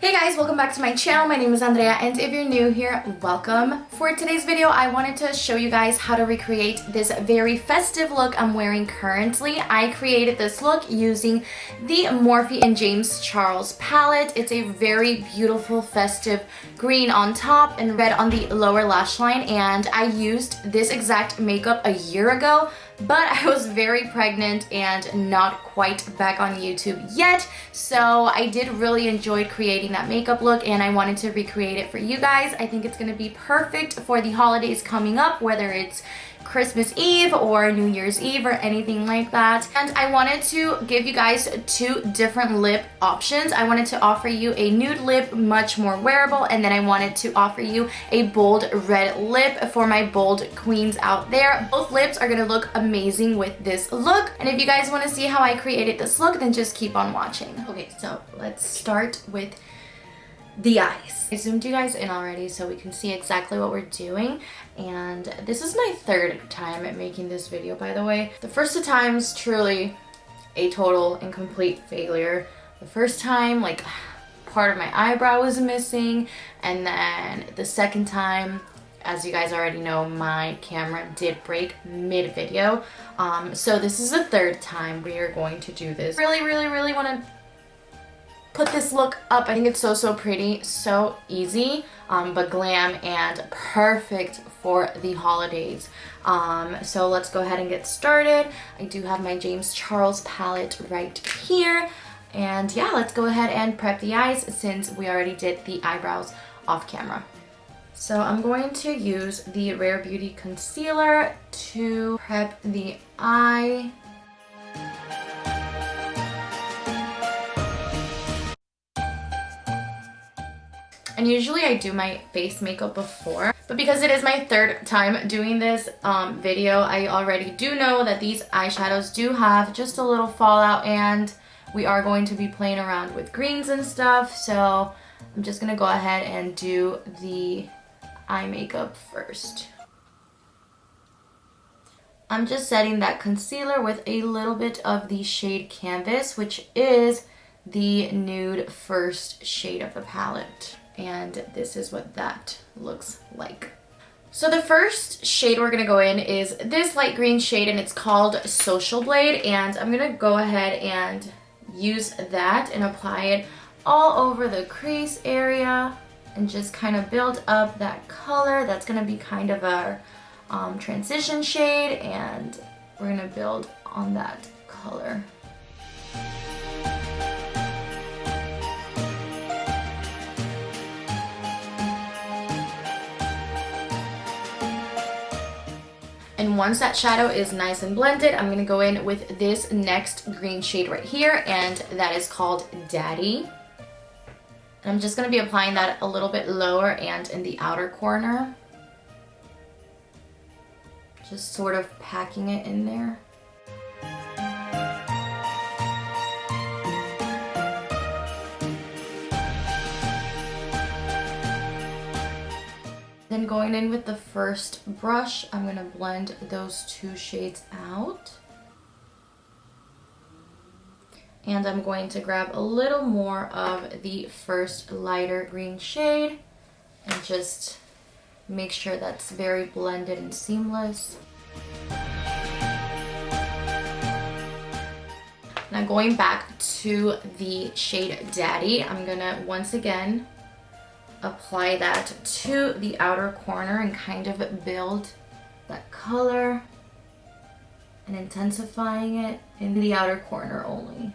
Hey guys, welcome back to my channel. My name is Andrea, and if you're new here, welcome. For today's video, I wanted to show you guys how to recreate this very festive look I'm wearing currently. I created this look using the Morphe and James Charles palette. It's a very beautiful festive green on top and red on the lower lash line, and I used this exact makeup a year ago, but I was very pregnant and not quite back on YouTube yet, so I did really enjoy creating that makeup look and I wanted to recreate it for you guys. I think it's going to be perfect for the holidays coming up, whether it's Christmas Eve or New Year's Eve or anything like that. And I wanted to give you guys two different lip options. I wanted to offer you a nude lip, much more wearable, and then I wanted to offer you a bold red lip for my bold queens out there. Both lips are gonna look amazing with this look, and if you guys want to see how I created this look, then just keep on watching. Okay, so let's start with the eyes. I zoomed you guys in already so we can see exactly what we're doing, and this is my third time at making this video, by the way. The first two times truly a total and complete failure. The first time, like, part of my eyebrow was missing, and then the second time, as you guys already know, my camera did break mid-video. So this is the third time we are going to do this. Really want to put this look up. I think it's so pretty, so easy, but glam and perfect for the holidays. So let's go ahead and get started. I do have my James Charles palette right here, and yeah, let's go ahead and prep the eyes since we already did the eyebrows off camera. So I'm going to use the Rare Beauty concealer to prep the eye. And usually I do my face makeup before, but because it is my third time doing this video, I already do know that these eyeshadows do have just a little fallout, and we are going to be playing around with greens and stuff, so I'm just gonna go ahead and do the eye makeup first. I'm just setting that concealer with a little bit of the shade Canvas, which is the nude first shade of the palette. And this is what that looks like. So the first shade we're gonna go in is this light green shade, and it's called Social Blade, and I'm gonna go ahead and use that and apply it all over the crease area and just kind of build up that color. That's gonna be kind of our transition shade, and we're gonna build on that color. And once that shadow is nice and blended, I'm gonna go in with this next green shade right here, and that is called Daddy. And I'm just gonna be applying that a little bit lower and in the outer corner. Just sort of packing it in there. Then going in with the first brush, I'm going to blend those two shades out. And I'm going to grab a little more of the first lighter green shade and just make sure that's very blended and seamless. Now going back to the shade Daddy, I'm going to once again apply that to the outer corner and kind of build that color and intensifying it in the outer corner only.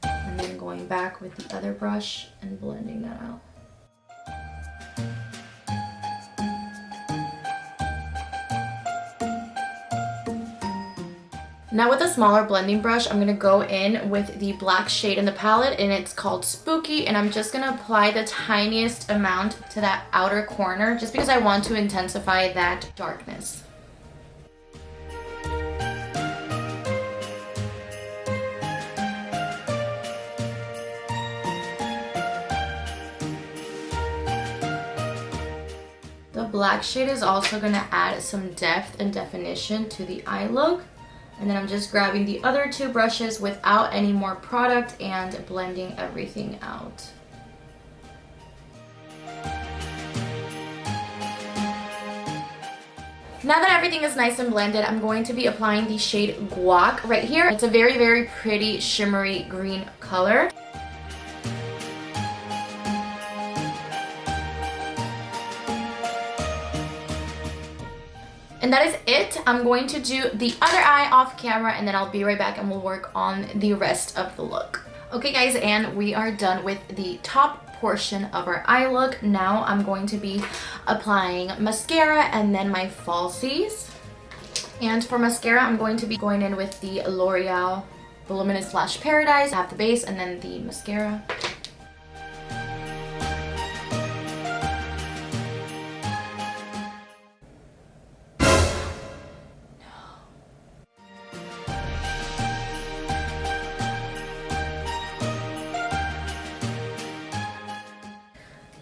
And then going back with the other brush and blending that out. Now with a smaller blending brush, I'm going to go in with the black shade in the palette, and it's called Spooky, and I'm just going to apply the tiniest amount to that outer corner just because I want to intensify that darkness. The black shade is also going to add some depth and definition to the eye look. And then I'm just grabbing the other two brushes without any more product and blending everything out. Now that everything is nice and blended, I'm going to be applying the shade Guac right here. It's a very, very pretty shimmery green color. And that is it. I'm going to do the other eye off camera and then I'll be right back and we'll work on the rest of the look. Okay guys, and we are done with the top portion of our eye look. Now I'm going to be applying mascara and then my falsies. And for mascara, I'm going to be going in with the L'Oreal Voluminous Lash Paradise. I have the base and then the mascara.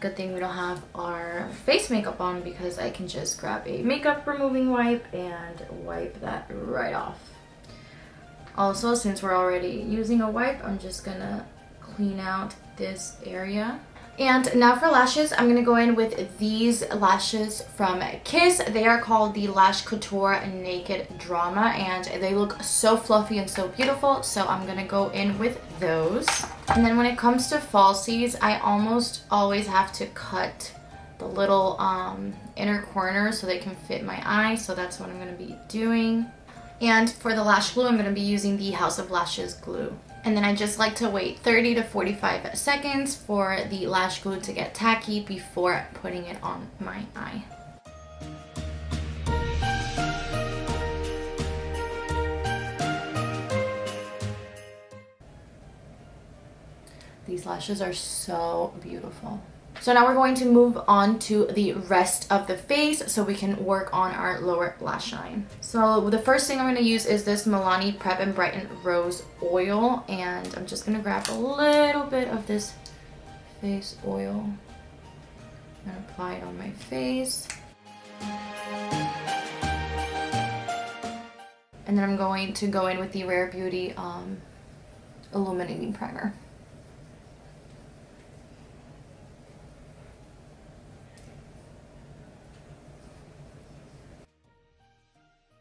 Good thing we don't have our face makeup on because I can just grab a makeup removing wipe and wipe that right off. Also, since we're already using a wipe, I'm just gonna clean out this area. And now for lashes, I'm gonna go in with these lashes from Kiss. They are called the Lash Couture Naked Drama and they look so fluffy and so beautiful, so I'm gonna go in with those. And then when it comes to falsies, I almost always have to cut the little inner corners so they can fit my eye, so that's what I'm gonna be doing. And for the lash glue, I'm gonna be using the House of Lashes glue. And then I just like to wait 30 to 45 seconds for the lash glue to get tacky before putting it on my eye. These lashes are so beautiful. So now we're going to move on to the rest of the face so we can work on our lower lash line. So the first thing I'm going to use is this Milani Prep+Brighten Rose Oil, and I'm just going to grab a little bit of this face oil and apply it on my face. And then I'm going to go in with the Rare Beauty Illuminating Primer.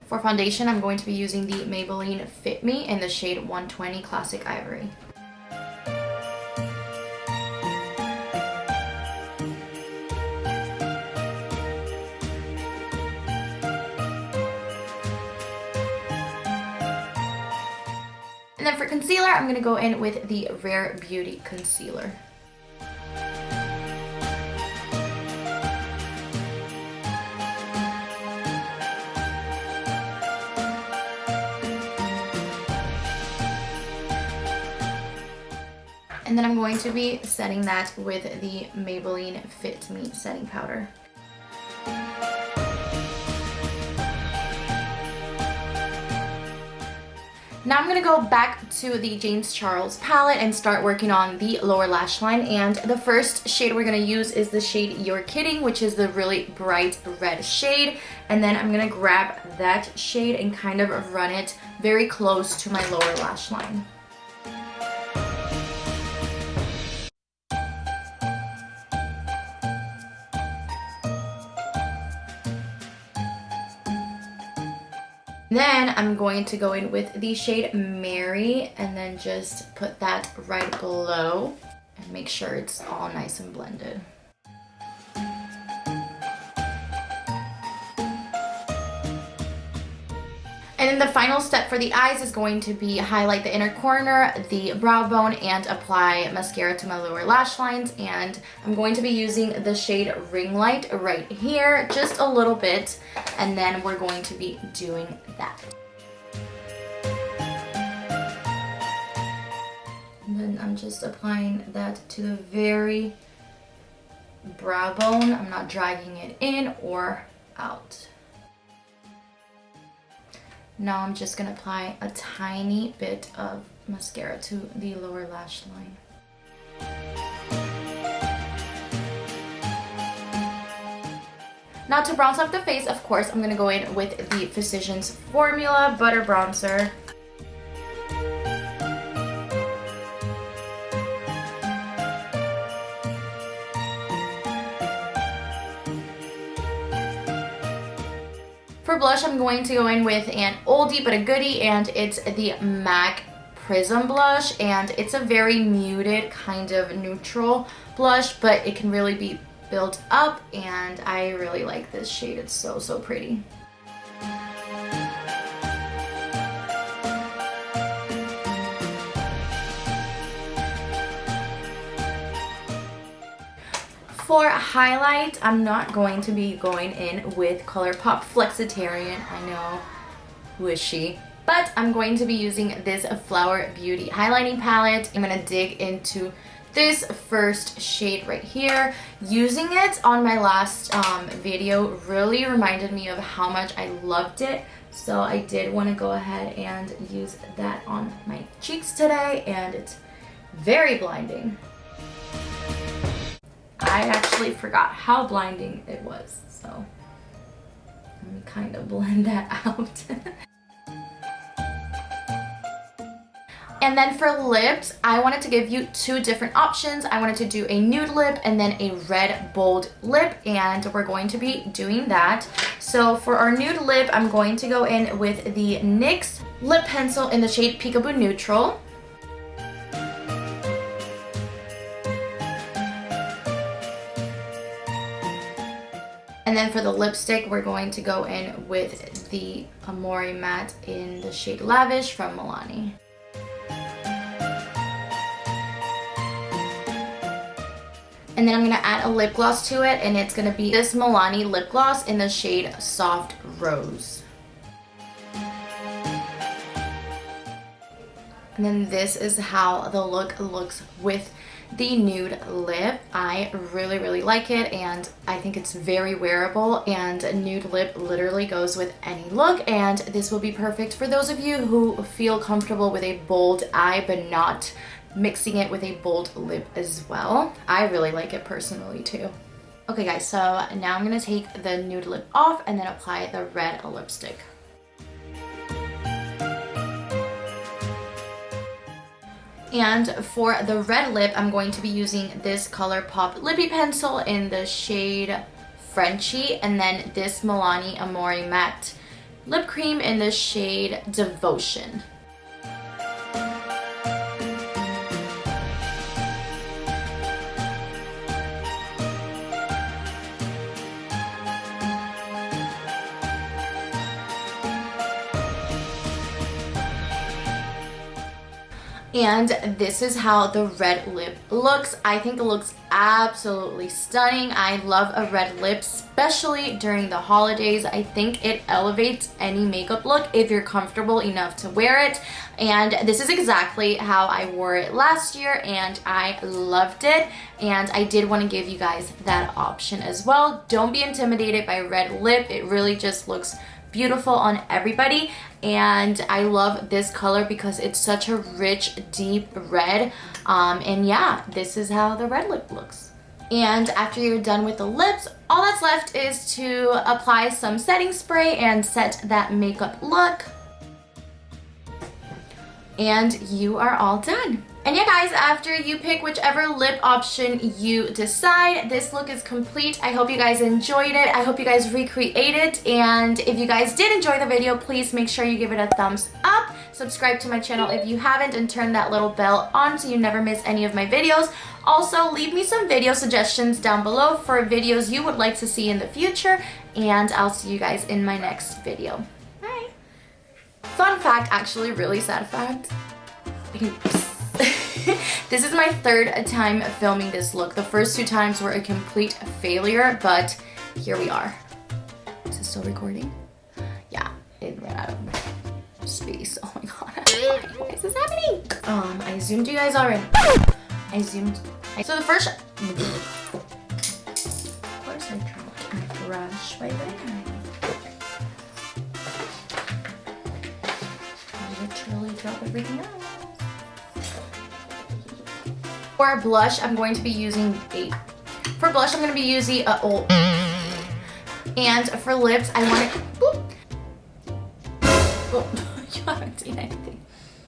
For foundation, I'm going to be using the Maybelline Fit Me in the shade 120 Classic Ivory. And then for concealer, I'm going to go in with the Rare Beauty Concealer. And then I'm going to be setting that with the Maybelline Fit Me setting powder. Now I'm going to go back to the James Charles palette and start working on the lower lash line. And the first shade we're going to use is the shade You're Kidding, which is the really bright red shade. And then I'm going to grab that shade and kind of run it very close to my lower lash line. Then I'm going to go in with the shade Mary and then just put that right below and make sure it's all nice and blended. And then the final step for the eyes is going to be highlight the inner corner, the brow bone, and apply mascara to my lower lash lines. And I'm going to be using the shade Ring Light right here, just a little bit, and then we're going to be doing that. And then I'm just applying that to the very brow bone. I'm not dragging it in or out. Now I'm just going to apply a tiny bit of mascara to the lower lash line. Now to bronze up the face, of course, I'm gonna go in with the Physicians Formula Butter Bronzer. For blush, I'm going to go in with an oldie but a goodie, and it's the MAC Prism blush, and it's a very muted kind of neutral blush, but it can really be built up, and I really like this shade. It's so, so pretty. For highlight, I'm not going to be going in with ColourPop Flexitarian. I know, who is she? But I'm going to be using this Flower Beauty highlighting palette. I'm gonna dig into this first shade right here. Using it on my last video really reminded me of how much I loved it. So I did want to go ahead and use that on my cheeks today, and it's very blinding. I actually forgot how blinding it was, so let me kind of blend that out. And then for lips, I wanted to give you two different options. I wanted to do a nude lip and then a red bold lip, and we're going to be doing that. So for our nude lip, I'm going to go in with the NYX lip pencil in the shade Peekaboo Neutral. And then for the lipstick, we're going to go in with the Amore Matte in the shade Lavish from Milani. And then I'm going to add a lip gloss to it, and it's going to be this Milani lip gloss in the shade Soft Rose. And then this is how the look looks with the nude lip. I really, really like it, and I think it's very wearable, and a nude lip literally goes with any look, and this will be perfect for those of you who feel comfortable with a bold eye but not mixing it with a bold lip as well. I really like it personally too. Okay guys, so now I'm gonna take the nude lip off and then apply the red lipstick. And for the red lip, I'm going to be using this ColourPop Lippy Pencil in the shade Frenchie, and then this Milani Amore Matte Lip Cream in the shade Devotion. And this is how the red lip looks. I think it looks absolutely stunning. I love a red lip, especially during the holidays. I think it elevates any makeup look if you're comfortable enough to wear it. And this is exactly how I wore it last year, and I loved it. And I did want to give you guys that option as well. Don't be intimidated by red lip. It really just looks beautiful on everybody, and I love this color because it's such a rich, deep red, and yeah, this is how the red lip looks. And after you're done with the lips, all that's left is to apply some setting spray and set that makeup look, and you are all done. And yeah guys, after you pick whichever lip option you decide, this look is complete. I hope you guys enjoyed it. I hope you guys recreate it. And if you guys did enjoy the video, please make sure you give it a thumbs up. Subscribe to my channel if you haven't, and turn that little bell on so you never miss any of my videos. Also, leave me some video suggestions down below for videos you would like to see in the future. And I'll see you guys in my next video. Bye. Fun fact, actually really sad fact. This is my third time filming this look. The first two times were a complete failure, but here we are. Is it still recording? Yeah, it ran out of space. Oh my god. Why is this happening? I zoomed you guys already. So the first... Of course I dropped my brush right there. I literally dropped everything else. For blush, I'm going to be using a And for lips, I want to... Oh, you haven't seen anything.